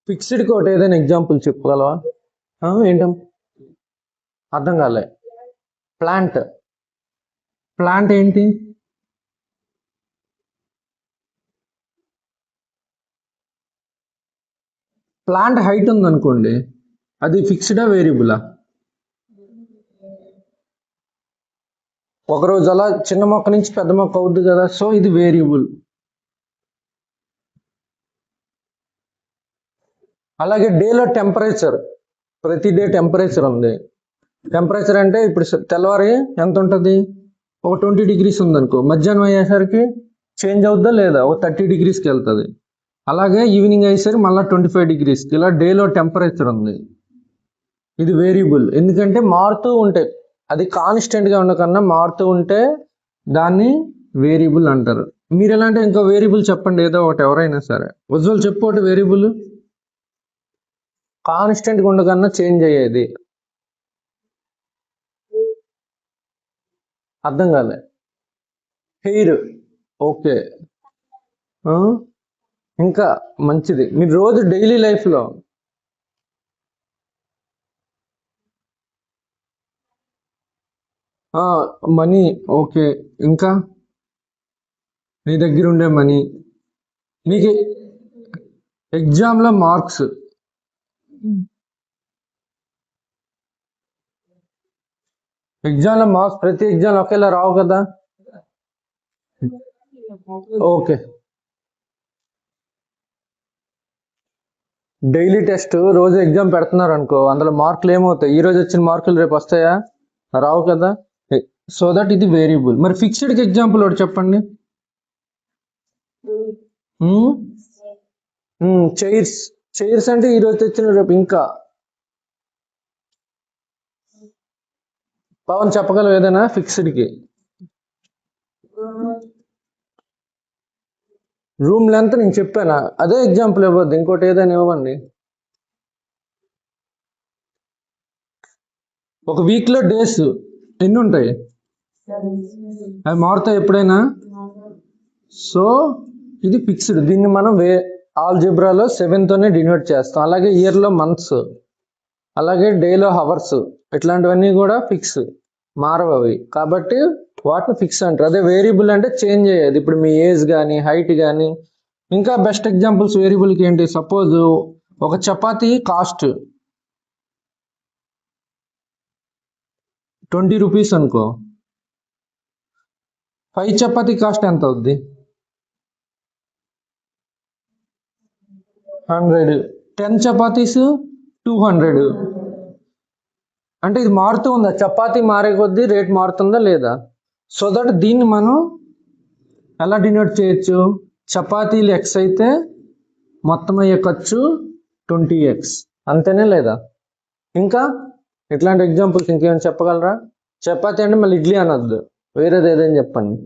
Fixed coat ఏదైనా example చెప్పగలవా? ఏంటం అర్థం కాలే. ప్లాంట్ ప్లాంట్ ఏంటి? ప్లాంట్ హైట్ ఉందనుకోండి, అది ఫిక్స్డా వేరియబులా? ఒకరోజు అలా చిన్న మొక్క నుంచి పెద్ద మొక్క అవుద్ది కదా, సో ఇది వేరియబుల్. అలాగే డేలో టెంపరేచర్, ప్రతి డే టెంపరేచర్ ఉంది. టెంపరేచర్ అంటే ఇప్పుడు తెల్లవారి ఎంత ఉంటుంది? ఒక 20 degrees ఉందనుకో, మధ్యాహ్నం అయ్యేసరికి చేంజ్ అవుద్దా లేదా? ఒక 30 degreesకి వెళ్తుంది. అలాగే ఈవినింగ్ అయ్యేసరికి మళ్ళీ 25 degrees. ఇలా డేలో టెంపరేచర్ ఉంది. ఇది వేరియబుల్, ఎందుకంటే మారుతూ ఉంటాయి. అది కాన్స్టెంట్గా ఉండకన్నా మారుతూ ఉంటే దాన్ని వేరియబుల్ అంటారు. మీరు ఎలాంటి ఇంకో వేరియబుల్ చెప్పండి, ఏదో ఒకటి, ఎవరైనా సరే. ఉజ్వల్ చెప్పు ఒకటి వేరియబుల్. కాన్స్టెంట్గా ఉండకన్నా చేంజ్ అయ్యేది. అర్థం కాలే. Hair, okay. ఇంకా మంచిది, మీరు రోజు డైలీ లైఫ్లో మనీ, ఓకే. ఇంకా నీ దగ్గర ఉండే మనీ, నీకు ఎగ్జామ్లో మార్క్స్. ఎగ్జామ్లో మార్క్స్ ప్రతి ఎగ్జామ్ ఒకేలా రావు కదా. ఓకే, డైలీ టెస్ట్ రోజు ఎగ్జామ్ పెడుతున్నారు అనుకో, అందులో మార్కులు ఏమవుతాయి? ఈ రోజు వచ్చిన మార్కులు రేపు వస్తాయా? రావు కదా. సో దట్ ఇది వేరియబుల్. మరి ఫిక్స్డ్కి ఎగ్జాంపుల్ ఒకటి చెప్పండి. చైర్స్. చైర్స్ అంటే ఈరోజు తెచ్చిన రేపు ఇంకా. పవన్ చెప్పగలవు ఏదైనా ఫిక్స్డ్కి? రూమ్ లెంత్ నేను చెప్పానా? అదే ఎగ్జాంపుల్ ఇవ్వద్దు, ఇంకోటి ఏదైనా ఇవ్వండి. ఒక వీక్లో డేస్ ఎన్ని ఉంటాయి? అవి మారుతాయి ఎప్పుడైనా. సో ఇది ఫిక్స్డ్. దీన్ని మనం ఆల్జిబ్రాలో 7తోనే డినోట్ చేస్తాం. అలాగే ఇయర్లో మంత్స్, అలాగే డేలో హవర్స్, ఇట్లాంటివన్నీ కూడా ఫిక్స్, మారవు అవి. కాబట్టి వాటిని ఫిక్స్ అంటారు. అదే వేరియబుల్ అంటే చేంజ్ అయ్యేది. ఇప్పుడు మీ ఏజ్ కానీ హైట్ కానీ. ఇంకా బెస్ట్ ఎగ్జాంపుల్స్ వేరియబుల్కి ఏంటి? సపోజ్ ఒక చపాతీ కాస్ట్ 20 రూపీస్ అనుకో, 5 చపాతీ కాస్ట్ ఎంత అవుద్ది? 100. 10 చపాతీస్ 200. అంటే ఇది మారుతూ ఉందా? చపాతీ మారే కొద్దీ రేట్ మారుతుందా లేదా? సో దట్ దీన్ని మనం ఎలా డినోట్ చేయొచ్చు? చపాతీలు ఎక్స్ అయితే మొత్తం అయ్యే ఖర్చు 20x, అంతేనే లేదా? ఇంకా ఇట్లాంటి ఎగ్జాంపుల్స్ ఇంకేమైనా చెప్పగలరా? చపాతీ అంటే మళ్ళీ ఇడ్లీ అనొద్దు, వేరేది ఏదైనా చెప్పండి.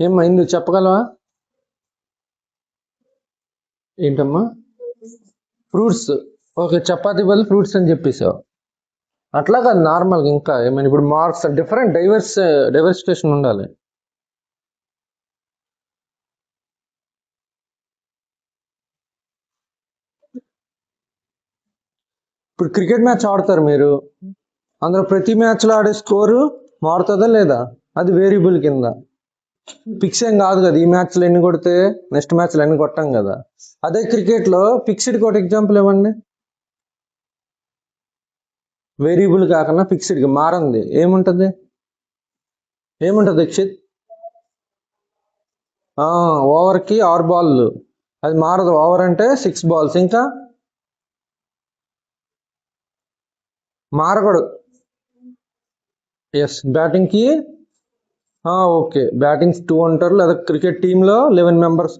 ఏమైంది చెప్పగలవా? ఏంటమ్మా? ఫ్రూట్స్. ఓకే, చపాతీ బదులు ఫ్రూట్స్ అని చెప్పేసావు. అట్లా కాదు, నార్మల్గా. ఇంకా ఏమైనా ఇప్పుడు మార్క్స్ డిఫరెంట్ డైవర్సిఫికేషన్ ఉండాలి. ఇప్పుడు క్రికెట్ మ్యాచ్ ఆడతారు మీరు, అందులో ప్రతి మ్యాచ్లో ఆడే స్కోరు మారుతుందా లేదా? అది వేరియబుల్ కింద. ఫిక్స్ ఏం కాదు కదా, ఈ మ్యాచ్లో ఎన్ని కొడితే నెక్స్ట్ మ్యాచ్లో ఎన్ని కొట్టాం కదా. అదే క్రికెట్లో ఫిక్స్డ్ కోట్ ఎగ్జాంపుల్ ఇవ్వండి. వేరియబుల్ కాకుండా ఫిక్స్డ్గా మారంది ఏముంటుంది? యక్షిత్? ఓవర్కి 6 బాల్లు, అది మారదు. ఓవర్ అంటే 6 balls. ఇంకా మారకూడదు. ఎస్, బ్యాటింగ్కి ఓకే, బ్యాటింగ్స్ 2 ఉంటారు. లేదా క్రికెట్ టీంలో 11 members,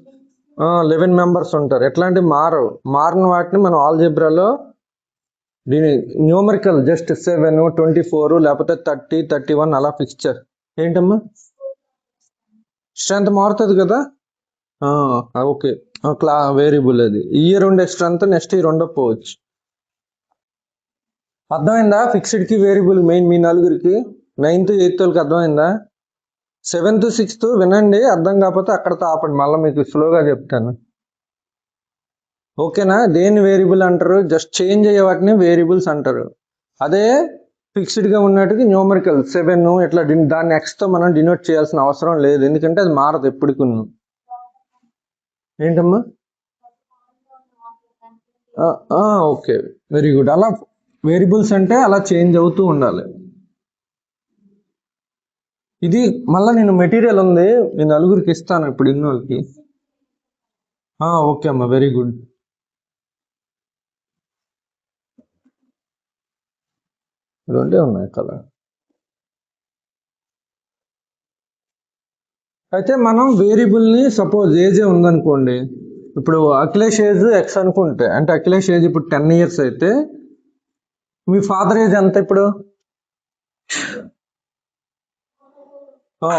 11 members ఉంటారు. ఎట్లాంటివి మారవు. మారిన వాటిని మనం ఆల్జిబ్రాలో దీని న్యూమరికల్ జస్ట్ 7, 24 లేకపోతే 30, 31 అలా ఫిక్స్చర్. ఏంటమ్మా? స్ట్రెంత్ మారుతుంది కదా. ఓకే, వేరియబుల్ అది. ఇయర్ ఉండే స్ట్రెంత్ నెక్స్ట్ ఇయర్ ఉండకపోవచ్చు. అర్థమైందా? ఫిక్స్డ్కి వేరియబుల్ మెయిన్ మీ నలుగురికి, 9th 8th వాళ్ళకి అర్థమైందా? 7th 6th వినండి, అర్థం కాకపోతే అక్కడతో ఆపండి, మళ్ళీ మీకు స్లోగా చెప్తాను. ఓకేనా? దేని వేరియబుల్ అంటారు? జస్ట్ చేంజ్ అయ్యే వాటిని వేరియబుల్స్ అంటారు. అదే ఫిక్స్డ్గా ఉన్నట్టుగా న్యూమరికల్ 7 ఇట్లా దాన్ని ఎక్స్తో మనం డినోట్ చేయాల్సిన అవసరం లేదు, ఎందుకంటే అది మారదు ఎప్పటికి. ఏంటమ్మా? Okay, very good. అలా వేరియబుల్స్ అంటే అలా చేంజ్ అవుతూ ఉండాలి. ఇది మళ్ళీ నేను మెటీరియల్ ఉంది, నేను నలుగురికి ఇస్తాను ఇప్పుడు ఇన్నోళ్ళకి. ఓకే అమ్మా, వెరీ గుడ్. రెండే ఉన్నాయి కదా. అయితే మనం వేరియబుల్ని సపోజ్ ఏజే ఉందనుకోండి, ఇప్పుడు అఖిలేష్ ఏజ్ ఎక్స్ అనుకుంటే, అంటే అఖిలేష్ ఏజ్ ఇప్పుడు 10 years అయితే మీ ఫాదర్ ఏజ్ ఎంత ఇప్పుడు?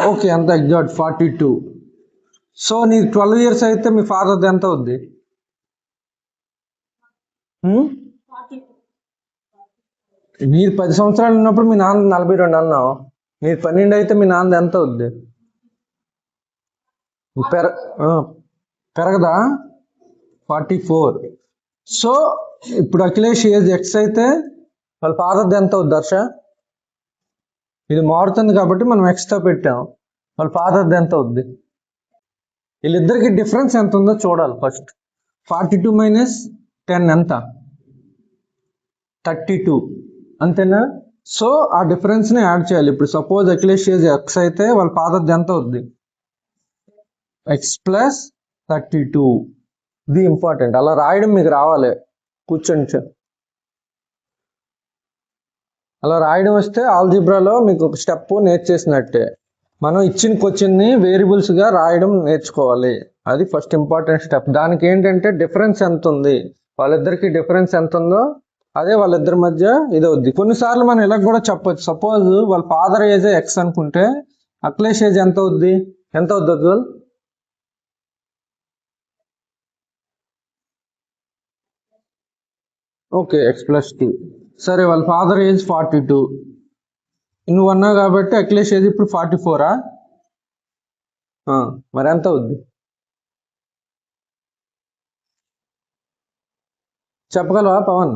ఓకే, ఎంత ఎగ్జాక్ట్ 42. సో నీ 12 years అయితే మీ ఫాదర్ది ఎంత అవుద్ది? మీరు 10 సంవత్సరాలు ఉన్నప్పుడు మీ నాన్న 42 అన్నావు, మీరు 12 అయితే మీ నాన్న ఎంత అవుద్ది? పెరగదా? 44. సో ఇప్పుడు అఖిలేష్ ఏజ్ ఎక్స్ అయితే వాళ్ళ ఫాదర్ది ఎంత అవుద్ది హర్ష? ఇది మారుతుంది కాబట్టి మనం ఎక్స్తో పెట్టాం, వాళ్ళ ఫాదర్ది ఎంత అవుద్ది? వీళ్ళిద్దరికి డిఫరెన్స్ ఎంత ఉందో చూడాలి ఫస్ట్. 42 - 10 ఎంత? 32, అంతేనా? సో ఆ డిఫరెన్స్ని యాడ్ చేయాలి. ఇప్పుడు సపోజ్ అఖిలేష్ ఏజ్ ఎక్స్ అయితే వాళ్ళ ఫాదర్ది ఎంత అవుద్ది? x+32. ఇది ఇంపార్టెంట్, అలా రాయడం మీకు రావాలి. కూర్చొని అలా రాయడం వస్తే ఆల్జిబ్రాలో మీకు ఒక స్టెప్ నేర్చేసినట్టే. మనం ఇచ్చిన క్వశ్చన్ని వేరియబుల్స్గా రాయడం నేర్చుకోవాలి, అది ఫస్ట్ ఇంపార్టెంట్ స్టెప్. దానికి ఏంటంటే డిఫరెన్స్ ఎంత ఉంది, వాళ్ళిద్దరికి డిఫరెన్స్ ఎంత ఉందో అదే వాళ్ళిద్దరి మధ్య ఇది అవుద్ది. కొన్నిసార్లు మనం ఇలా కూడా చెప్పొచ్చు, సపోజ్ వాళ్ళ ఫాదర్ ఏజ్ ఎక్స్ అనుకుంటే అఖిలేష్ ఏజ్ ఎంత అవుద్ది? ఎంత అవుద్ది అద్వల్? Okay, x+2. సరే, వాళ్ళ ఫాదర్ ఏజ్ 42 నువ్వు అన్నావు కాబట్టి అఖిలేష్ ఏజ్ ఇప్పుడు 44. మరి ఎంత అవుద్ది చెప్పగలవా పవన్?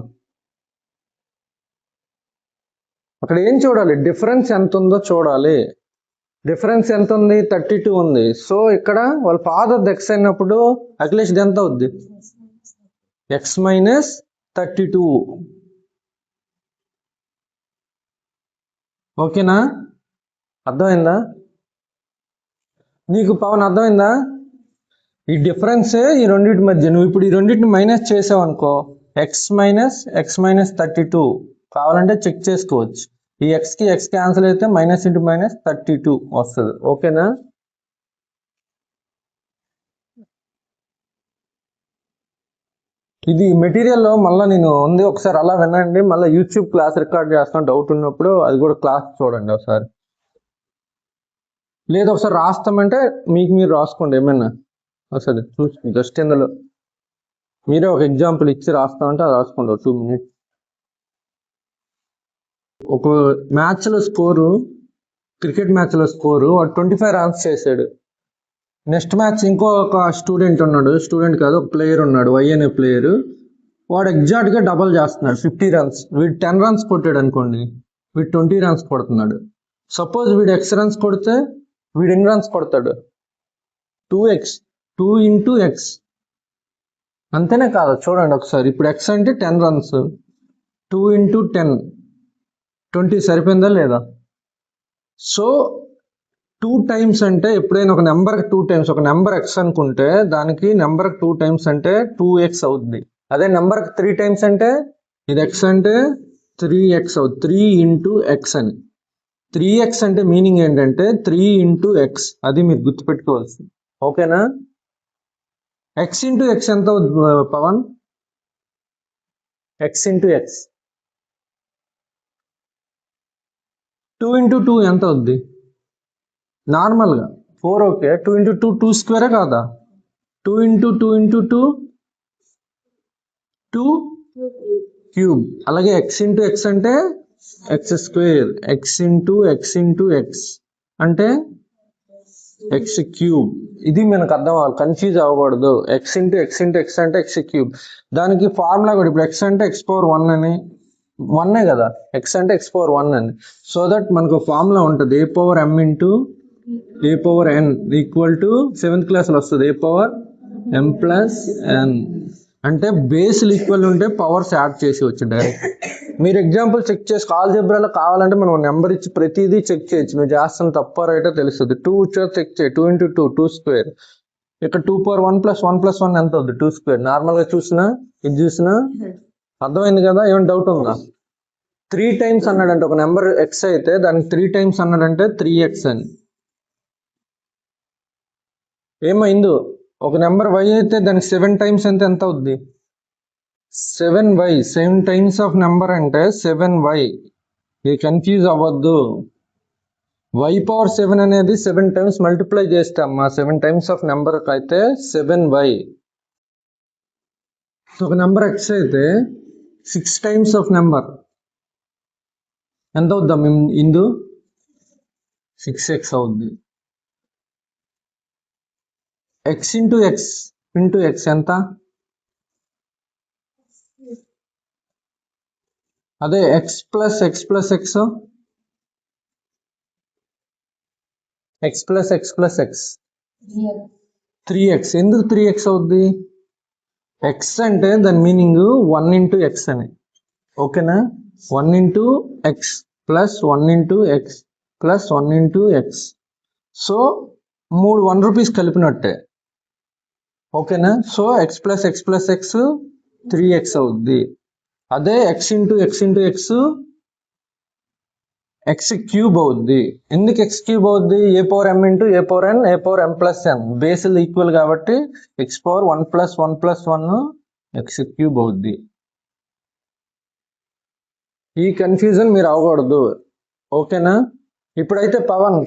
అక్కడ ఏం చూడాలి? డిఫరెన్స్ ఎంత ఉందో చూడాలి. డిఫరెన్స్ ఎంత ఉంది? 32 ఉంది. సో ఇక్కడ వాళ్ళ ఫాదర్ ఎక్స్ అయినప్పుడు అఖిలేష్ ఎంత అవుద్ది? x-32. ఓకేనా? అర్థమైందా నీకు పవన్? అర్థమైందా? ఈ డిఫరెన్సే ఈ రెండింటి మధ్య. నువ్వు ఇప్పుడు ఈ రెండింటిని మైనస్ చేసావు అనుకో, x-32 కావాలంటే చెక్ చేసుకోవచ్చు. ఈ ఎక్స్కి ఎక్స్ క్యాన్సిల్ అయితే -(-32) వస్తుంది. ఓకేనా? ఇది మెటీరియల్లో మళ్ళీ నేను ఉంది, ఒకసారి అలా వినండి. మళ్ళీ యూట్యూబ్ క్లాస్ రికార్డ్ చేస్తాను, డౌట్ ఉన్నప్పుడు అది కూడా క్లాస్ చూడండి ఒకసారి. లేదు ఒకసారి రాస్తామంటే మీకు మీరు రాసుకోండి, ఏమైనా ఒకసారి చూసి జస్ట్ ఇందులో మీరే ఒక ఎగ్జాంపుల్ ఇచ్చి రాస్తామంటే అది రాసుకోండి 2 minutes. ఒక మ్యాచ్లో స్కోరు, క్రికెట్ మ్యాచ్లో స్కోరు వాడు 25 runs చేశాడు. నెక్స్ట్ మ్యాచ్ ఇంకొక స్టూడెంట్ ఉన్నాడు, స్టూడెంట్ కాదు ఒక ప్లేయర్ ఉన్నాడు, వై అనే ప్లేయర్. వాడు ఎగ్జాక్ట్గా డబల్ చేస్తున్నాడు 50 runs. వీడు 10 runs కొట్టాడు అనుకోండి, వీడు 20 runs కొడుతున్నాడు. సపోజ్ వీడు x runs కొడితే వీడు ఎన్ని రన్స్ కొడతాడు? 2x, 2 × x. అంతేనే కాదు చూడండి ఒకసారి. ఇప్పుడు x అంటే 10 runs, 2 × 10 20 సరిపోయిందా లేదా? సో 2 times అంటే ఎప్పుడైనా ఒక నెంబర్కి 2 times, ఒక నెంబర్ x అనుకుంటే దానికి నెంబర్కి 2 times అంటే 2x అవుద్ది. అదే నెంబర్కి 3 times అంటే ఇది x అంటే 3x అవుతుంది, 3 × x అని. 3x అంటే మీనింగ్ ఏంటంటే 3 × x, అది మీరు గుర్తుపెట్టుకోవాల్సింది. ఓకేనా? x × x ఎంత అవుతుంది పవన్? x × x 2 × 2 ఎంత అవుద్ది? నార్మల్గా 4. ఓకే, 2 × 2 2 square కాదా? 2 × 2 × 2 2 cube. అలాగే x × x అంటే x², x × x × x అంటే ఎక్స్ క్యూబ్. ఇది మనకు అర్థం అవ్వాలి, కన్ఫ్యూజ్ అవ్వకూడదు. X into x into x అంటే ఎక్స్ క్యూబ్. దానికి ఫార్ములా కూడా ఇప్పుడు ఎక్స్ అంటే ఎక్స్ పవర్ 1 అని, 1 కదా, ఎక్స్ అంటే ఎక్స్ పవర్ 1 అని. సో దట్ మనకు ఫార్ములా ఉంటుంది, a power m into a power n equal to 7th క్లాస్లో వస్తుంది a power m plus n. అంటే బేస్లు ఈక్వల్ ఉంటే పవర్స్ యాడ్ చేసి వచ్చు డైరెక్ట్. మీరు ఎగ్జాంపుల్ చెక్ చేసుకో, ఆల్జీబ్రాలో కావాలంటే మనం నెంబర్ ఇచ్చి ప్రతిదీ చెక్ చేయొచ్చు. మీరు చేస్తున్న తప్ప రైటో తెలుస్తుంది. 2 చెక్ చేయి, 2 ఇంటూ 2 2 స్క్వేర్. ఇక్కడ 2 పవర్ 1 ప్లస్ 1 ప్లస్ 1 ఎంత అవుతుంది? 2 స్క్వేర్. నార్మల్గా చూసినా ఇది చూసినా అర్థమైంది కదా? ఏమైనా డౌట్ ఉందా? 3 టైమ్స్ అన్నాడంటే ఒక నెంబర్ ఎక్స్ అయితే దానికి 3 టైమ్స్ అన్నాడంటే 3x అని. ఏమైందో ఒక నెంబర్ y అయితే దానికి 7 టైమ్స్ అంటే ఎంత అవుద్ది? 7y. 7 టైమ్స్ ఆఫ్ నెంబర్ అంటే 7y. ఇది కన్ఫ్యూజ్ అవ్వద్దు. y పవర్ 7 అనేది 7 టైమ్స్ మల్టిప్లై చేస్తామా 7 టైమ్స్ ఆఫ్ నెంబర్ అయితే 7y. ఒక నెంబర్ x అయితే 6 టైమ్స్ ఆఫ్ నెంబర్ ఎంత అవుద్దాం ఇందు? 6x అవుద్ది. ఎక్స్ ఇంటూ ఎక్స్ ఎంత? అదే X plus x plus X, X plus x plus x 3x. ఎందుకు 3x అవుద్ది? ఎక్స్ అంటే దాని మీనింగ్ 1 ఇంటూ ఎక్స్ అని. ఓకేనా? 1 into x plus 1 into x plus 1 into x. So 3 1 rupees కలిపినట్టే. ఓకేనా? So x plus x plus x 3x అవుద్ది. అదే x into x into x x cube అవుద్ది. ఎందుకు ఎక్స్ క్యూబ్ అవుద్ది? A power m into a power n, a power m plus n. బేస్లు equal కాబట్టి x power 1 plus 1 plus 1 x cube అవుద్ది. ఈ confusion మీరు అవ్వకూడదు. ఓకేనా? ఇప్పుడైతే పవన్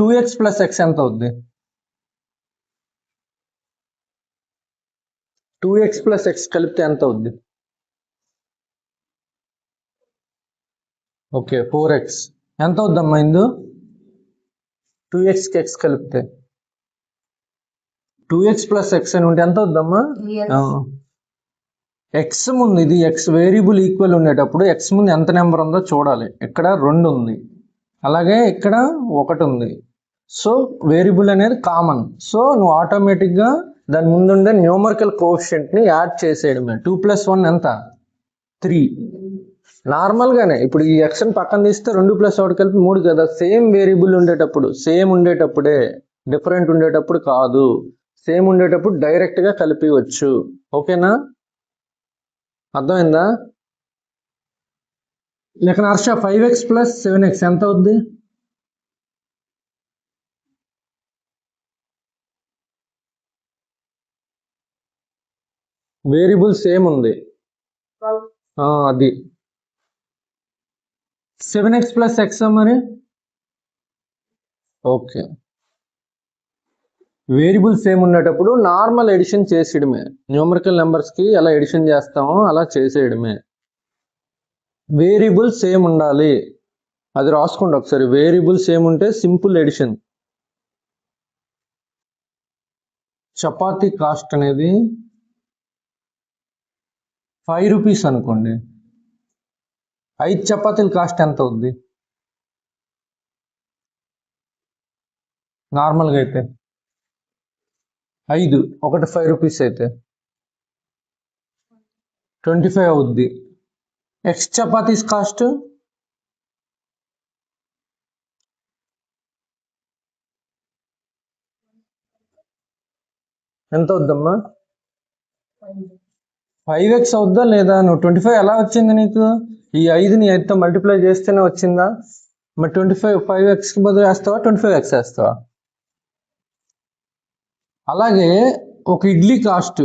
2x ప్లస్ ఎక్స్ ఎంత అవుద్ది? 2x ప్లస్ ఎక్స్ కలిపితే ఎంత అవుద్ది? Okay 4x. ఎంత అవుద్దమ్మా ఇందు? 2xకి ఎక్స్ కలిపితే 2x ప్లస్ ఎక్స్ అని ఉంటే ఎంత అవుద్దమ్మా? ఎక్స్ ముందు ఇది ఎక్స్ వేరియబుల్ ఈక్వల్ ఉండేటప్పుడు ఎక్స్ ముందు ఎంత నెంబర్ ఉందో చూడాలి. ఇక్కడ 2 ఉంది, అలాగే ఇక్కడ 1 ఉంది. సో వేరియబుల్ అనేది కామన్. సో నువ్వు ఆటోమేటిక్గా దాని ముందుండే న్యూమరికల్ కోఎఫిషియంట్ని యాడ్ చేసేయడమే. 2 ప్లస్ 1 ఎంత? 3. నార్మల్గానే ఇప్పుడు ఈ ఎక్స్ని పక్కన తీస్తే 2 ప్లస్ 1 కలిపి 3 కదా. సేమ్ వేరియబుల్ ఉండేటప్పుడు, సేమ్ ఉండేటప్పుడే, డిఫరెంట్ ఉండేటప్పుడు కాదు. సేమ్ ఉండేటప్పుడు డైరెక్ట్గా కలిపివచ్చు. ఓకేనా? అర్థమైందా? లేక హర్ష 5x ప్లస్ 7x ఎంత అవుద్ది? వేరియబుల్ సేమ్ ఉంది, అది 7x ప్లస్ ఎక్స్ మరి. ఓకే, వేరియబుల్ సేమ్ ఉండేటప్పుడు నార్మల్ ఎడిషన్ చేసేయడమే. న్యూమరికల్ నెంబర్స్కి ఎలా ఎడిషన్ చేస్తామో అలా చేసేయడమే. వేరియబుల్ సేమ్ ఉండాలి, అది రాసుకోండి ఒకసారి. వేరియబుల్ సేమ్ ఉంటే సింపుల్ ఎడిషన్. చపాతీ కాస్ట్ అనేది 5 రూపీస్ అనుకోండి. 5 చపాతీల కాస్ట్ ఎంత అవుద్ది నార్మల్గా అయితే? 5, ఒకటి 5 రూపీస్ అయితే 25 అవుద్ది. ఎక్స్ చపాతీస్ కాస్ట్ ఎంత అవుద్దమ్మా? 5x అవుద్దా లేదా? నువ్వు 25 ఎలా వచ్చింది నీకు? ఈ 5ని 5తో మల్టిప్లై చేస్తేనే వచ్చిందా? మరి 25 5xకి బదులు వేస్తావా, 25x వేస్తావా? అలాగే ఒక idli cost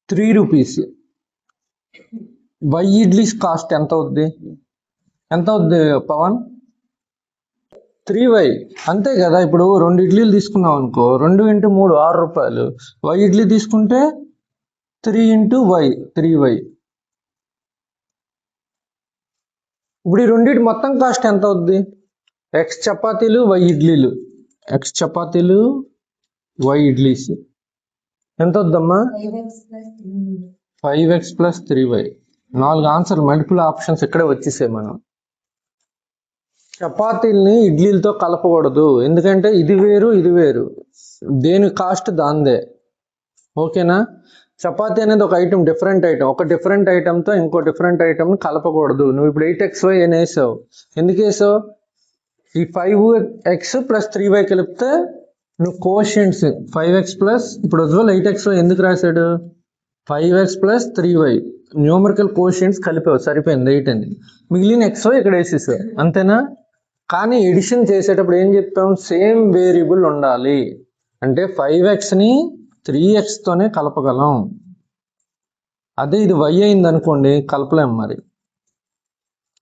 3 rupees. Y idlis cost ఎంత అవుద్ది? ఎంత అవుద్ది పవన్? 3y. అంతే కదా. ఇప్పుడు 2 ఇడ్లీలు తీసుకున్నాం అనుకో, 2 ఇంటూ 3 6 రూపాయలు. వై ఇడ్లీ తీసుకుంటే 3 ఇంటూ వై 3y. ఇప్పుడు ఈ రెండింటి మొత్తం కాస్ట్ ఎంత అవుద్ది? ఎక్స్ చపాతీలు వై ఇడ్లీలు, ఎక్స్ చపాతీలు వై ఇడ్లీస్ ఎంత వద్దమ్మా? 5x + 3y. 4 answer multiple options ఇక్కడే వచ్చేసాయి. మనం చపాతీల్ని ఇడ్లీలతో కలపకూడదు, ఎందుకంటే ఇది వేరు ఇది వేరు, దేని కాస్ట్ దాందే. ఓకేనా? చపాతీ అనేది ఒక ఐటమ్, డిఫరెంట్ ఐటమ్, ఒక డిఫరెంట్ ఐటమ్తో ఇంకో డిఫరెంట్ ఐటమ్ కలపకూడదు. నువ్వు ఇప్పుడు 8xy అని వేసావు, ఎందుకు వేసావు? ఈ 5x + 3y కలిపితే నువ్వు కోషియంట్స్ 5x ప్లస్, ఇప్పుడు ఉజ్వల్ 8xy ఎందుకు రాశాడు? 5x + 3y న్యూమరికల్ కోషియంట్స్ కలిపావు, సరిపోయింది 8 అని. మిగిలిన xy ఇక్కడ వేసేసావు, అంతేనా? కానీ ఎడిషన్ చేసేటప్పుడు ఏం చెప్తాం? సేమ్ వేరియబుల్ ఉండాలి. అంటే 5xని 3xతోనే కలపగలం. అదే ఇది y అయింది అనుకోండి, కలపలేం. మరి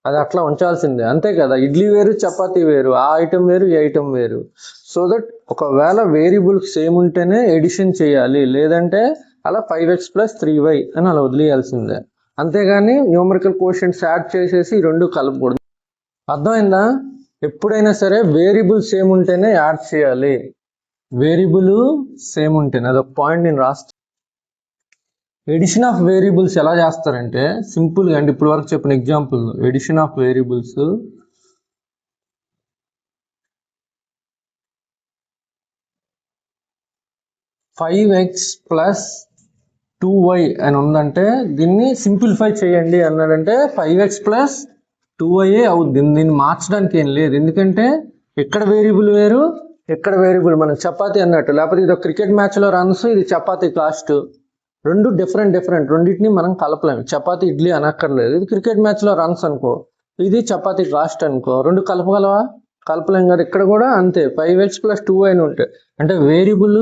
అది అట్లా ఉంచాల్సిందే, అంతే కదా? ఇడ్లీ వేరు చపాతీ వేరు, ఆ ఐటమ్ వేరు ఈ ఐటమ్ వేరు. సో దట్ ఒకవేళ వేరియబుల్ సేమ్ ఉంటేనే ఎడిషన్ చేయాలి, లేదంటే అలా 5x + 3y అని అలా వదిలేయాల్సిందే. అంతేగాని న్యూమరికల్ కోషియంట్స్ యాడ్ చేసేసి ఈ రెండు కలపకూడదు. అర్థమైందా? ఎప్పుడైనా సరే వేరియబుల్ సేమ్ ఉంటేనే యాడ్ చేయాలి, వేరియబుల్ సేమ్ ఉంటేనే. అదొక పాయింట్ నేను రాస్తాను. ఎడిషన్ ఆఫ్ వేరియబుల్స్ ఎలా చేస్తారంటే సింపుల్గా అండి, ఇప్పుడు వరకు చెప్పిన example edition of variables. "5x + 2y" అని ఉందంటే దీన్ని సింప్లిఫై చేయండి అన్నాడంటే 5x + 2y అవుద్ది. దీన్ని మార్చడానికి ఏం లేదు, ఎందుకంటే ఇక్కడ వేరియబుల్ వేరు ఇక్కడ వేరియబుల్. మనం చపాతీ అన్నట్టు, లేకపోతే ఇది ఒక క్రికెట్ మ్యాచ్లో రన్స్, ఇది చపాతీ కాస్ట్, రెండు డిఫరెంట్, రెండింటిని మనం కలపలేము. చపాతీ ఇడ్లీ అనక్కర్లేదు, ఇది క్రికెట్ మ్యాచ్లో రన్స్ అనుకో, ఇది చపాతీ కాస్ట్ అనుకో, రెండు కలపగలవా? కలపలేం కదా. ఇక్కడ కూడా అంతే, 5x + 2y అని ఉంటాయి. అంటే వేరియబుల్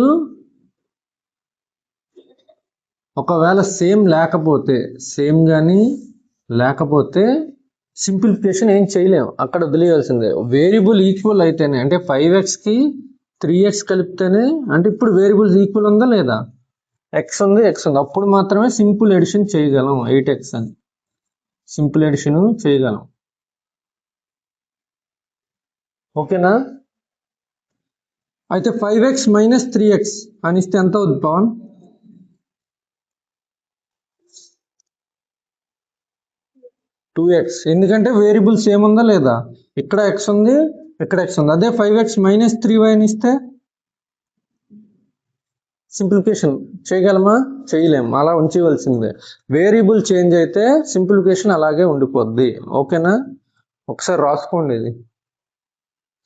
ఒకవేళ సేమ్ లేకపోతే, సేమ్ కానీ లేకపోతే సింప్లిఫికేషన్ ఏం చేయలేము, అక్కడ వదిలేయాల్సిందే. వేరియబుల్ ఈక్వల్ అయితేనే, అంటే 5xకి 3x కలిపితేనే, అంటే ఇప్పుడు వేరియబుల్స్ ఈక్వల్ ఉందా లేదా? x ఉంది x ఉంది, అప్పుడు మాత్రమే సింపుల్ ఎడిషన్ చేయగలం. 8x అని సింపుల్ ఎడిషన్ చేయగలం. ఓకేనా? అయితే 5x - 3x అని ఇస్తే ఎంత అవుతుంది పవన్? 2x, ఎందుకంటే వేరియబుల్స్ ఏముందా లేదా? ఇక్కడ x ఉంది ఇక్కడ x ఉంది. అదే 5x - 3y అని ఇస్తే సింప్లిఫికేషన్ చేయగలమా? చేయలేము, అలా ఉంచవలసిందే. వేరియబుల్ చేంజ్ అయితే సింప్లిఫికేషన్ అలాగే ఉండిపోద్ది. ఓకేనా? ఒకసారి రాసుకోండి ఇది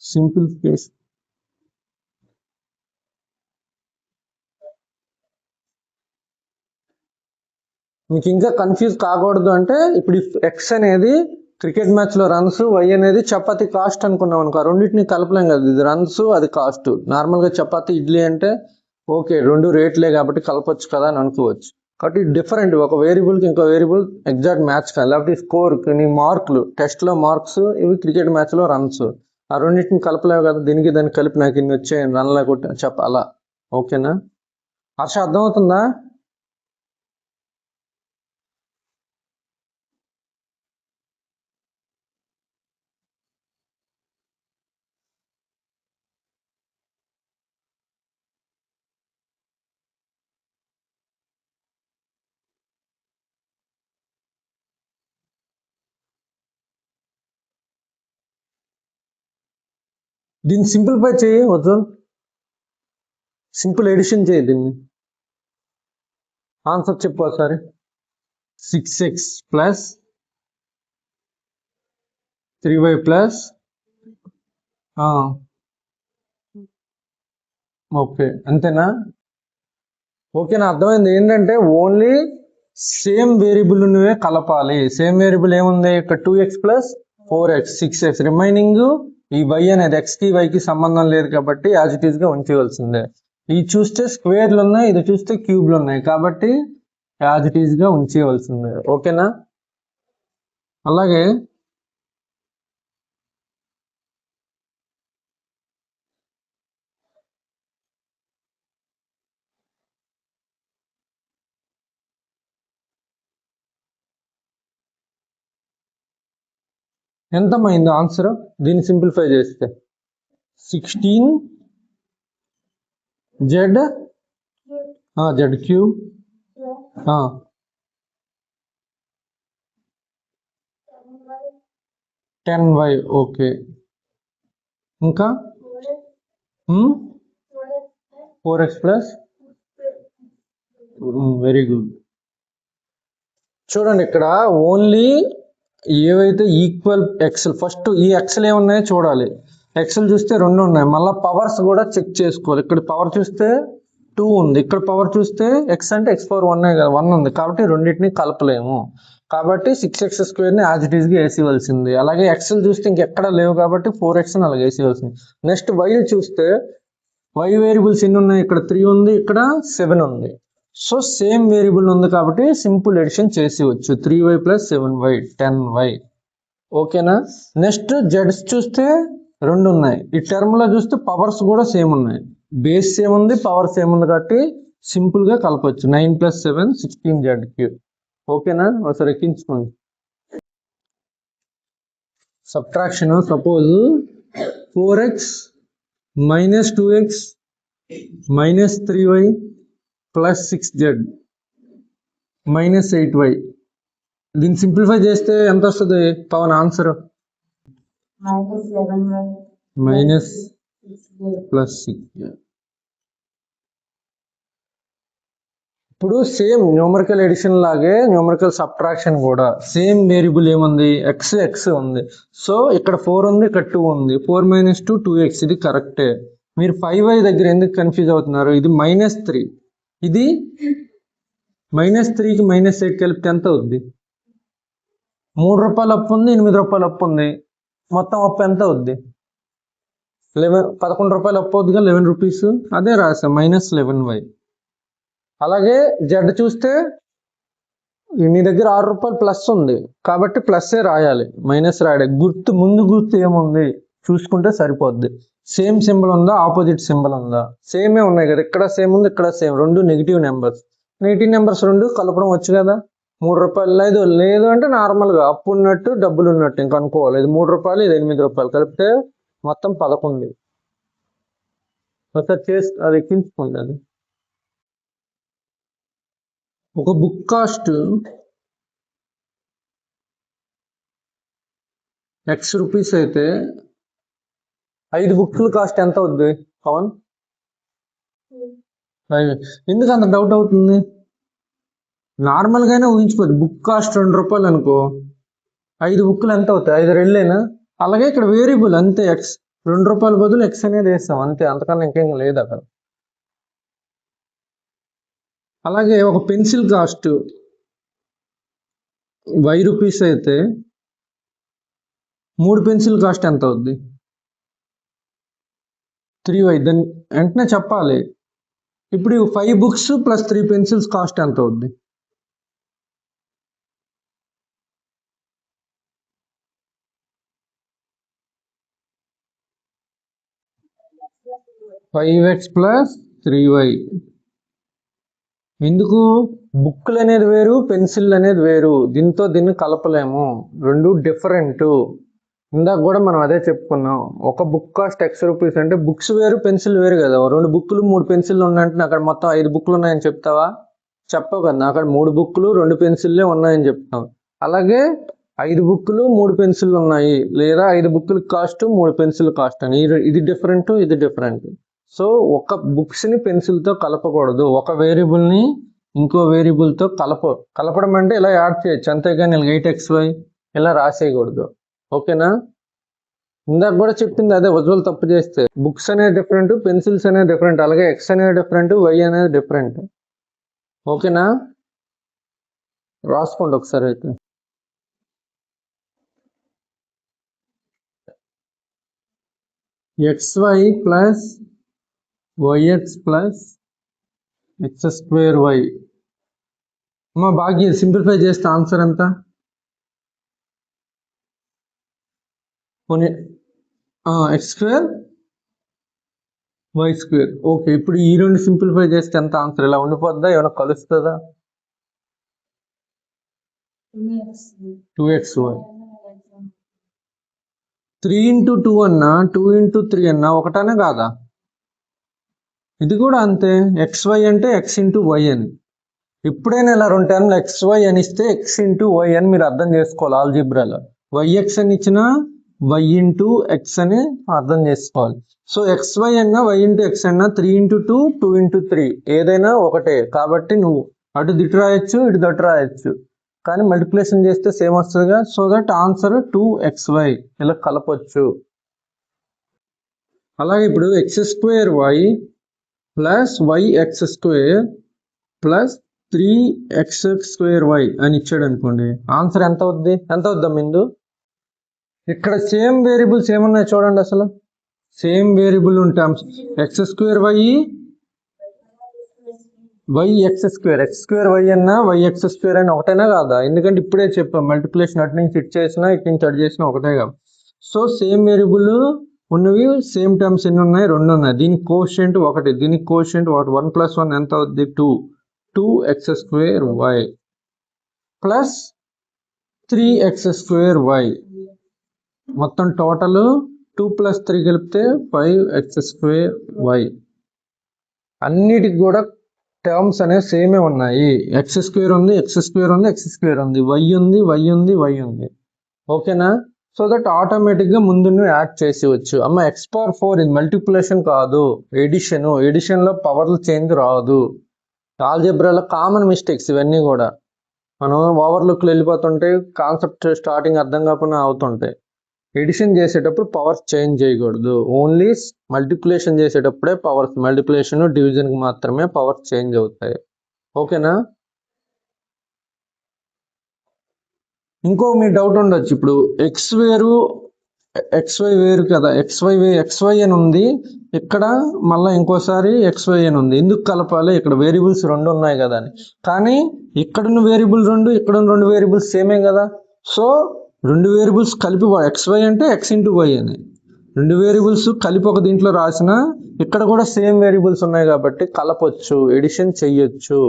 సింప్లిఫికేషన్. మీకు ఇంకా కన్ఫ్యూజ్ కాకూడదు అంటే, ఇప్పుడు x అనేది క్రికెట్ మ్యాచ్లో రన్స్, y అనేది చపాతీ కాస్ట్ అనుకున్నాం అనుకో, రెండింటిని కలపలేం కదా. ఇది రన్స్ అది కాస్ట్. నార్మల్గా చపాతీ ఇడ్లీ అంటే ఓకే రెండు రేట్లే కాబట్టి కలపొచ్చు కదా అని అనుకోవచ్చు. కాబట్టి డిఫరెంట్, ఒక వేరియబుల్కి ఇంకో వేరియబుల్ ఎగ్జాక్ట్ మ్యాచ్ కాదు. లేకపోతే స్కోర్, నీ మార్కులు, టెస్ట్లో మార్క్స్, ఇవి క్రికెట్ మ్యాచ్లో రన్స్, ఆ రెండింటిని కలపలేవు కదా. దీనికి దాన్ని కలిపి నాకు ఇన్ని వచ్చాయి రన్లా కొట్టి చెప్పాలా. ఓకేనా? హర్ష అర్థమవుతుందా? దీన్ని సింప్లిఫై చేయి ఉజ్వల్, సింపుల్ ఎడిషన్ చేయి దీన్ని. ఆన్సర్ చెప్పు ఒకసారి. 6x + 3y ఓకే అంతేనా? ఓకేనా? అర్థమైంది. ఏంటంటే ఓన్లీ సేమ్ వేరియబుల్ నువ్వే కలపాలి. సేమ్ వేరియబుల్ ఏముంది ఇక్కడ? 2x + 4x 6x. రిమైనింగ్ ఈ y అనేది xకి yకి సంబంధం లేదు కాబట్టి యాజ్ ఇట్ ఈస్గా ఉంచవలసిందే. ఇది చూస్తే స్క్వేర్లు ఉన్నాయి, ఇది చూస్తే క్యూబ్లు ఉన్నాయి, కాబట్టి యాజ్ ఇట్ ఈస్గా ఉంచవలసిందే. ఓకేనా? అలాగే ఎంతమైంది ఆన్సర్ దీన్ని సింప్లిఫై చేస్తే 16 Z Z cube 10y. Okay, ఇంకా 4x ప్లస్. Very good. చూడండి ఇక్కడ ఓన్లీ ఏవైతే ఈక్వల్ ఎక్సెల్, ఫస్ట్ ఈ ఎక్సెల్ ఏమున్నాయో చూడాలి. ఎక్సెల్ చూస్తే 2 ఉన్నాయి, మళ్ళీ పవర్స్ కూడా చెక్ చేసుకోవాలి. ఇక్కడ పవర్ చూస్తే 2 ఉంది, ఇక్కడ పవర్ చూస్తే ఎక్స్ అంటే x పవర్ 1 కదా, 1 ఉంది, కాబట్టి రెండింటిని కలపలేము. కాబట్టి 6x² ని యాజ్ ఇట్ ఈస్ గా వేసివలసింది. అలాగే ఎక్సెల్ చూస్తే ఇంకెక్కడ లేవు కాబట్టి 4x అలాగే వేసివలసింది. నెక్స్ట్ వై చూస్తే వై వేరియబుల్స్ ఎన్ని ఉన్నాయి, ఇక్కడ 3 ఉంది, ఇక్కడ 7 ఉంది. సో సేమ్ వేరియబుల్ ఉంది కాబట్టి simple edition చేసేవచ్చు. 3y plus 7y 10y. ఓకేనా. నెక్స్ట్ జెడ్స్ చూస్తే 2 ఉన్నాయి, ఈ టర్మ్ లో చూస్తే పవర్స్ కూడా సేమ్ ఉన్నాయి, బేస్ సేమ్ ఉంది, పవర్ సేమ్ ఉంది కాబట్టి సింపుల్ గా కలపచ్చు. 9 + 7 16 z3. ఓకేనా. ఒకసారి ఎక్కించుకోండి. Subtraction. Suppose 4x minus 2x minus 3y plus 6z minus 8y. దీన్ని సింప్లిఫై చేస్తే ఎంత వస్తుంది పవన్ ఆన్సర్? Minus plus 6. ఇప్పుడు సేమ్ న్యూమరికల్ ఎడిషన్ లాగే న్యూమరికల్ సబ్ట్రాక్షన్ కూడా సేమ్ వేరియబుల్ ఏముంది, ఎక్స్ ఉంది. సో ఇక్కడ 4 ఉంది, ఇక్కడ 2 ఉంది. 4 - 2 2x. ఇది కరెక్టే. మీరు 5y దగ్గర ఎందుకు కన్ఫ్యూజ్ అవుతున్నారు? ఇది -3, ఇది -3కి -8 కలిపితే ఎంత అవుద్ది? 3 రూపాయలు అప్పు ఉంది, 8 రూపాయలు అప్పు ఉంది, మొత్తం అప్పు ఎంత అవుద్ది? 11 రూపాయలు అప్పు అవుద్దిగా, 11 రూపీస్. అదే రాసా -11y. అలాగే జెడ్ చూస్తే మీ దగ్గర 6 రూపాయలు ప్లస్ ఉంది కాబట్టి ప్లస్సే రాయాలి, మైనస్ రాయాలి. ముందు గుర్తు ఏముంది చూసుకుంటే సరిపోద్ది. సేమ్ సింబల్ ఉందా, ఆపోజిట్ సింబల్ ఉందా? సేమే ఉన్నాయి కదా, ఇక్కడ సేమ్ ఉంది, ఇక్కడ same. 2 negative numbers. Negative numbers 2 కలపడం వచ్చు కదా. 3 రూపాయలు లేదు అంటే నార్మల్గా అప్పు ఉన్నట్టు డబ్బులు ఉన్నట్టు ఇంక అనుకోవాలి. ఇది 3 రూపాయలు, ఇది 8 రూపాయలు, కలిపితే మొత్తం 11. ఒకసారి చేసి అది ఎక్కించుకోండి. అది ఒక బుక్ కాస్ట్ X రూపీస్ అయితే 5 బుక్ల కాస్ట్ ఎంత అవుద్ది పవన్? 5. ఎందుకు అంత డౌట్ అవుతుంది? నార్మల్గానే ఊహించుకోవచ్చు. బుక్ కాస్ట్ 2 రూపాయలు అనుకో, 5 బుక్లు ఎంత అవుతాయి? 5 2 అలాగే ఇక్కడ వేరియబుల్ అంతే, ఎక్స్. 2 రూపాయల బదులు ఎక్స్ అనేది వేస్తాం అంతే, అంతకన్నా ఇంకేం లేదు అక్కడ. అలాగే ఒక పెన్సిల్ కాస్ట్ y రూపీస్ అయితే 3 పెన్సిల్ కాస్ట్ ఎంత అవుద్ది? 3y. దాన్ని వెంటనే చెప్పాలి. ఇప్పుడు 5 బుక్స్ ప్లస్ 3 పెన్సిల్స్ కాస్ట్ ఎంత అవుద్ది? 5x plus 3y. ఎందుకు? బుక్లు అనేది వేరు, పెన్సిల్ అనేది వేరు. దీన్ని కలపలేము, 2 డిఫరెంట్. ఇందాక కూడా మనం అదే చెప్పుకున్నాం. ఒక బుక్ కాస్ట్ X రూపీస్ అంటే బుక్స్ వేరు, పెన్సిల్ వేరు కదా. 2 బుక్లు 3 పెన్సిల్ ఉన్నాయంటే అక్కడ మొత్తం 5 బుక్లు ఉన్నాయని చెప్తావా? చెప్పవు కదా. అక్కడ 3 బుక్లు 2 పెన్సిల్లే ఉన్నాయని చెప్తావు. అలాగే 5 బుక్లు 3 పెన్సిల్ ఉన్నాయి, లేదా 5 బుక్ల కాస్ట్ 3 పెన్సిల్ కాస్ట్ అని. ఇది డిఫరెంట్, ఇది డిఫరెంట్. సో ఒక బుక్స్ని పెన్సిల్తో కలపకూడదు, ఒక వేరియబుల్ని ఇంకో వేరియబుల్తో కలపడం అంటే ఇలా యాడ్ చేయొచ్చు అంతేగాని 8xy ఇలా రాసేయకూడదు. ఓకేనా. ఇందాక కూడా చెప్పింది అదే, ఉజ్వల్ తప్పు చేస్తే. బుక్స్ అనేది డిఫరెంట్, పెన్సిల్స్ అనేది డిఫరెంట్, అలాగే x అనేది డిఫరెంట్, y అనేది డిఫరెంట్. ఓకేనా. రాసుకోండి ఒకసారి అయితే. xy plus yx plus x²y. మా బాగా సింప్లిఫై చేస్తే ఆన్సర్ ఎంత? x² y². ఓకే, ఇప్పుడు ఈ 2 సింప్లిఫై చేస్తే ఎంత ఆన్సర్? ఇలా ఉండిపోద్దా, ఏమైనా కలుస్తుందా? 2xy. 3 ఇంటూ 2 అన్నా 2 ఇంటూ 3 అన్నా ఒకటనే కాదా? ఇది కూడా అంతే. XY అంటే X ఇంటూ Y అని. ఎప్పుడైనా ఇలా 2 టర్మ్లు XY అని ఇస్తే X ఇంటూ Y అని మీరు అర్థం చేసుకోవాలి ఆల్జిబ్రాలో. YX అని ఇచ్చినా Y ఇంటూ X అని అర్థం చేసుకోవాలి. సో XY అన్నా Y ఇంటూ X అన్నా 3 ఇంటూ 2 2 ఇంటూ 3 ఏదైనా ఒకటే. కాబట్టి నువ్వు అటు దిట్టు రాయొచ్చు ఇటు దట్టు రాయొచ్చు, కానీ మల్టిప్లికేషన్ చేస్తే సేమ్ వస్తుందిగా. సో దట్ ఆన్సర్ 2XY ఇలా కలపొచ్చు. అలాగే ఇప్పుడు x² y plus YX² plus 3x² y అని ఇచ్చాడు అనుకోండి, ఆన్సర్ ఎంత అవుద్దాం ముందు? ఇక్కడ సేమ్ వేరియబుల్స్ ఏమున్నాయి చూడండి. అసలు సేమ్ వేరియబుల్ ఉంటాం. x² y x² y అన్నా YX² అని ఒకటేనా కాదా? ఎందుకంటే ఇప్పుడే చెప్పాం మల్టిప్లికేషన్ అటు నుంచి ఇటు చేసినా ఇటు నుంచి అటు చేసినా ఒకటే కదా. సో సేమ్ వేరియబుల్ ఉన్నవి సేమ్ టర్మ్స్ ఎన్ని ఉన్నాయి? 2 ఉన్నాయి. దీనికి కోషియంట్ 1, దీనికి కోషియంట్ 1. 1 + 1 ఎంత అవుద్ది? 2. 2x² y plus 3x² y. మొత్తం టోటల్ 2 + 3 కలిపితే 5x² y. అన్నిటికి కూడా టర్మ్స్ అనేవి సేమే ఉన్నాయి. x² ఉంది, x² ఉంది, x² ఉంది, y ఉంది. ఓకేనా? సో దట్ ఆటోమేటిక్గా ముందు యాడ్ చేసేవచ్చు. అమ్మ x⁴ ఇది మల్టిప్లికేషన్ కాదు, ఎడిషన్లో పవర్లు చేంజ్ రాదు. ఆల్జీబ్రాలో కామన్ మిస్టేక్స్ ఇవన్నీ కూడా. మనం ఓవర్లుక్లు వెళ్ళిపోతుంటే కాన్సెప్ట్ స్టార్టింగ్ అర్థం కాకుండా అవుతుంటాయి. ఎడిషన్ చేసేటప్పుడు పవర్స్ చేంజ్ చేయకూడదు. ఓన్లీ మల్టిప్లికేషన్ చేసేటప్పుడే పవర్స్, మల్టిప్లికేషన్ డివిజన్కి మాత్రమే పవర్స్ చేంజ్ అవుతాయి. ఓకేనా? ఇంకో మీ డౌట్ ఉండొచ్చు, ఇప్పుడు x వేరు XY వేరు కదా, XY అని ఉంది, ఇక్కడ మళ్ళీ ఇంకోసారి XY అని ఉంది. ఎందుకు కలపాలి? ఇక్కడ వేరియబుల్స్ 2 ఉన్నాయి కదా అని. కానీ ఇక్కడున్న వేరియబుల్ 2, ఇక్కడున్న 2 వేరియబుల్స్ సేమే కదా. సో 2 వేరియబుల్స్ కలిపి XY అంటే X ఇంటూ Y అని 2 వేరియబుల్స్ కలిపి ఒక దీంట్లో రాసిన, ఇక్కడ కూడా సేమ్ వేరియబుల్స్ ఉన్నాయి కాబట్టి కలపొచ్చు, ఎడిషన్ చెయ్యొచ్చు.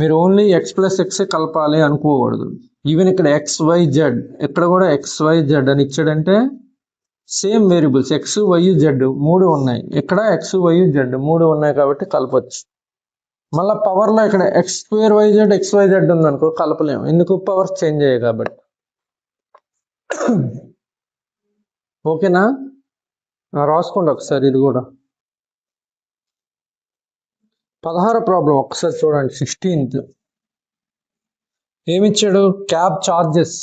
మీరు ఓన్లీ X + X కలపాలి అనుకోకూడదు. ఈవెన్ ఇక్కడ XYZ, ఇక్కడ కూడా XYZ అని ఇచ్చాడంటే same variables X Y Z 3 ఉన్నాయి, ఇక్కడ X Y Z 3 ఉన్నాయి కాబట్టి కలపొచ్చు. మళ్ళీ పవర్లో ఇక్కడ x² YZ XYZ ఉందనుకో కలపలేము, ఎందుకు? పవర్స్ చేంజ్ అయ్యాయి కాబట్టి. ఓకేనా? రాసుకోండి ఒకసారి ఇది కూడా. 16వ ప్రాబ్లం ఒకసారి చూడండి. 16th ఏమిచ్చాడు? Cab charges.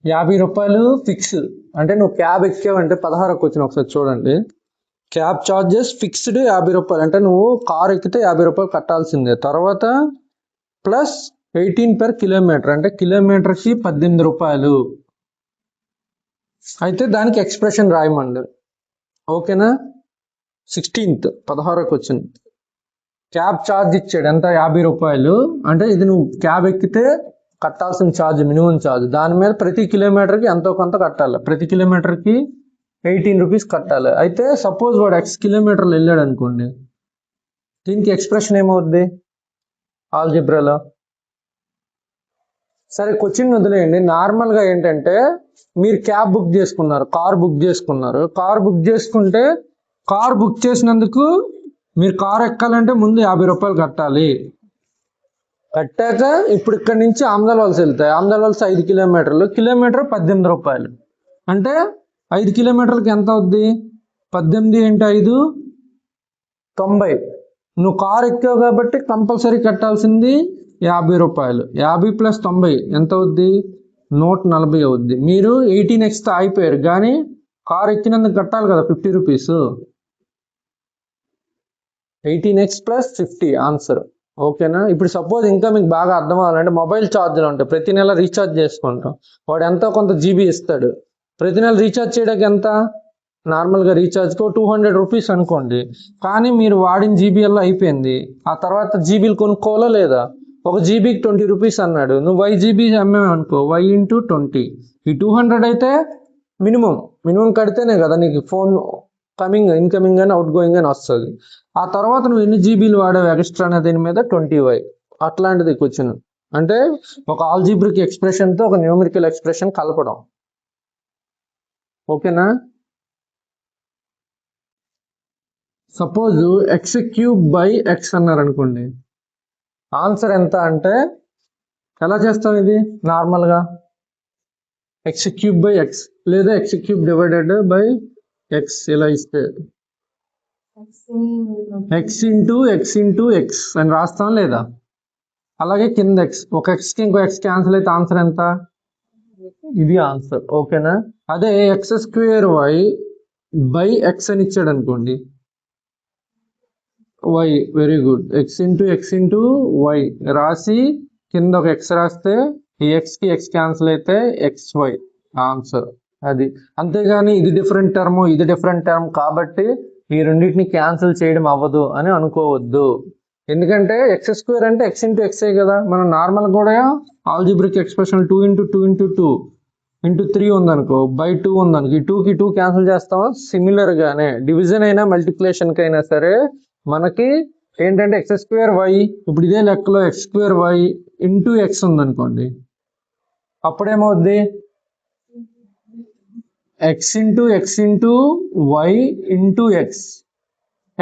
₹50 ఫిక్స్. అంటే నువ్వు క్యాబ్ ఎక్కావంటే 16వ క్వశ్చన్ ఒకసారి చూడండి. Cab charges fixed ₹50. అంటే నువ్వు కార్ ఎక్కితే ₹50 కట్టాల్సిందే. తర్వాత ప్లస్ 18 per kilometer, అంటే కిలోమీటర్కి ₹18. అయితే దానికి ఎక్స్ప్రెషన్ రాయమండి. ఓకేనా? 16th 16వ question. క్యాబ్ ఛార్జ్ ఇచ్చాడు ఎంత? ₹50. అంటే ఇది నువ్వు క్యాబ్ ఎక్కితే కట్టాల్సిన ఛార్జ్, మినిమం ఛార్జ్. దాని మీద ప్రతి కిలోమీటర్కి ఎంతో కొంత కట్టాలి. ప్రతి కిలోమీటర్కి ₹18 కట్టాలి. అయితే సపోజ్ వాడు X కిలోమీటర్లు వెళ్ళాడు అనుకోండి, దీనికి ఎక్స్ప్రెషన్ ఏమవుద్ది ఆల్జిబ్రాలో? సరే క్వశ్చన్ వదిలేయండి. నార్మల్గా ఏంటంటే మీరు క్యాబ్ బుక్ చేసుకున్నారు, కార్ బుక్ చేసుకున్నారు. కార్ బుక్ చేసుకుంటే కార్ బుక్ చేసినందుకు మీరు కార్ ఎక్కాలంటే ముందు ₹50 కట్టాలి. కట్టాక ఇప్పుడు ఇక్కడ నుంచి ఆమ్దాల్ వలస వెళ్తాయి. ఆమ్దాల్ వలస 5 కిలోమీటర్లు, కిలోమీటర్ ₹18. అంటే 5 కిలోమీటర్లకి ఎంత అవుద్ది? 18 × 5 90. నువ్వు కార్ ఎక్కావు కాబట్టి కంపల్సరీ కట్టాల్సింది ₹50. 50 + 90 ఎంత అవుద్ది? 140 అవుద్ది. మీరు 18X అయిపోయారు, కానీ కార్ ఎక్కినందుకు కట్టాలి కదా ₹50. 18X + 50 answer. ఓకేనా? ఇప్పుడు సపోజ్ ఇంకా మీకు బాగా అర్థం అవ్వాలంటే మొబైల్ ఛార్జీలు ఉంటాయి, ప్రతి నెల రీఛార్జ్ చేసుకుంటాం. వాడు ఎంతో కొంత జీబీ ఇస్తాడు. ప్రతి నెల రీఛార్జ్ చేయడానికి ఎంత? నార్మల్గా రీఛార్జ్కి ₹200 అనుకోండి. కానీ మీరు వాడిన జీబీ అలా అయిపోయింది. ఆ తర్వాత జీబీలు కొనుక్కోవాలా లేదా? ఒక జీబీకి ₹20 అన్నాడు. నువ్వు YGB అమ్మేవనుకో, Y × 20. ఈ 200 అయితే మినిమం కడితేనే కదా నీకు ఫోన్ ఇన్కమింగ్ అని అవుట్ గోయింగ్ అని వస్తుంది. ఆ తర్వాత నువ్వు ఎన్ని జీబీలు వాడావు ఎక్స్ట్రా అనే దీని మీద 20Y. అట్లాంటిది క్వశ్చన్. అంటే ఒక ఆల్జీబ్రిక్ ఎక్స్ప్రెషన్ తో ఒక న్యూమరికల్ ఎక్స్ప్రెషన్ కలపడం. ఓకేనా? Suppose X cube by X అన్నారు అనుకోండి, ఆన్సర్ ఎంత అంటే ఎలా చేస్తాం ఇది నార్మల్గా ఎక్స్ క్యూబ్ బై ఎక్స్ లేదా X cube divided by X ఇలా ఇస్తే X into x into X అని రాస్తాం లేదా? అలాగే కింద ఎక్స్, ఒక ఎక్స్కి ఇంకో ఎక్స్ క్యాన్సిల్ అయితే ఆన్సర్ ఎంత? ఇది ఆన్సర్. ఓకేనా? అదే x square y by x అని ఇచ్చాడు అనుకోండి, y, very good, x into y రాసి కింద ఒక ఎక్స్ రాస్తే ఈ ఎక్స్కి ఎక్స్ క్యాన్సిల్ అయితే ఎక్స్ వై ఆన్సర్. అది అంతేగాని ఇది డిఫరెంట్ టర్మ్ ఇది డిఫరెంట్ టర్మ్ కాబట్టి ఈ రెండింటిని క్యాన్సిల్ చేయడం అవ్వదు అని అనుకోవద్దు. ఎందుకంటే ఎక్స్ స్క్వేర్ అంటే ఎక్స్ ఇంటూ ఎక్సే కదా. మనం నార్మల్ కూడా algebraic expression 2 into 2 into 2 into 3 ఉందనుకో, బై 2 ఉందనుకో, ఈ 2కి 2 క్యాన్సిల్ చేస్తామో సిమిలర్ గానే డివిజన్ అయినా మల్టిప్లికేషన్కి అయినా సరే మనకి ఏంటంటే ఎక్స్ స్క్వేర్ వై, ఇప్పుడు ఇదే లెక్కలో x square y into x ఉందనుకోండి, అప్పుడేమవుద్ది x into y into x.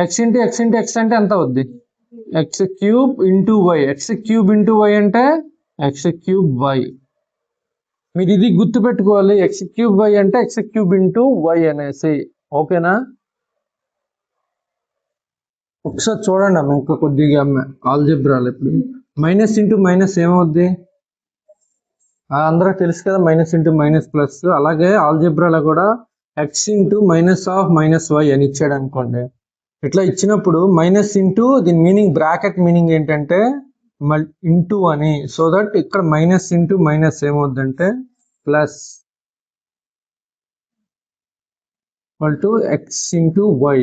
X into x అంటే ఎంత అవుద్ది? X cube into y. X cube into y అంటే ఎక్స్ క్యూబ్ వై. మీరు ఇది గుర్తుపెట్టుకోవాలి, ఎక్స్ క్యూబ్ వై అంటే ఎక్స్ క్యూబ్ ఇంటూ వై అనేసి. ఓకేనా? ఒకసారి చూడండి అమ్మ ఇంకా కొద్దిగా ఆల్జిబ్రాలు. ఇప్పుడు మైనస్ ఇంటూ మైనస్ ఏమవుద్ది? అందరూ తెలుసు కదా, మైనస్ ఇంటూ మైనస్ ప్లస్. అలాగే ఆల్జిబ్రాలో కూడా x into minus of minus y అని ఇచ్చాడు అనుకోండి, ఇట్లా ఇచ్చినప్పుడు మైనస్ ఇంటూ దీని మీనింగ్ బ్రాకెట్ మీనింగ్ ఏంటంటే ఇంటూ అని. సో దట్ ఇక్కడ మైనస్ ఇంటూ మైనస్ ఏమవుద్దంటే plus to x into y,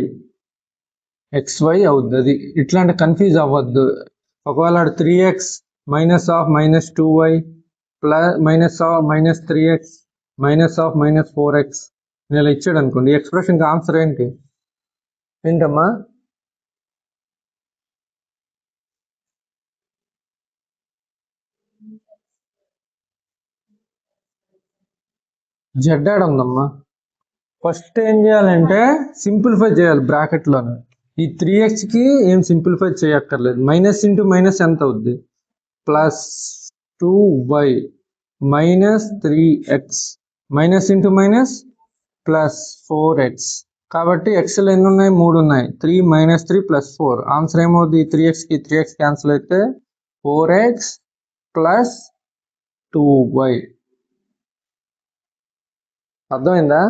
x y అవుద్ది. అది ఇట్లాంటి కన్ఫ్యూజ్ అవ్వద్దు. ఒకవేళ 3x minus of minus 2y plus minus of minus 3x minus of minus 4x ఇలా ఇచ్చాడు అనుకోండి, ఈ ఎక్స్ప్రెషన్కి ఆన్సర్ ఏంటి? ఏంటమ్మా? జెడ్ యాడ్ ఉందమ్మా. ఫస్ట్ ఏం చేయాలంటే సింప్లిఫై చేయాలి బ్రాకెట్లోనే. ఈ 3xకి ఏం సింప్లిఫై చేయక్కర్లేదు. మైనస్ ఇంటూ మైనస్ ఎంత అవుద్ది? Plus 2y minus 3x minus into minus plus 4x. కాబట్టి ఎక్స్లు ఎన్ని ఉన్నాయి? 3 ఉన్నాయి. 3 మైనస్ 3 ప్లస్ 4 ఆన్సర్ ఏమవుద్ది? 3xకి 3x క్యాన్సిల్ అయితే 4x ప్లస్ 2y. అర్థమైందా?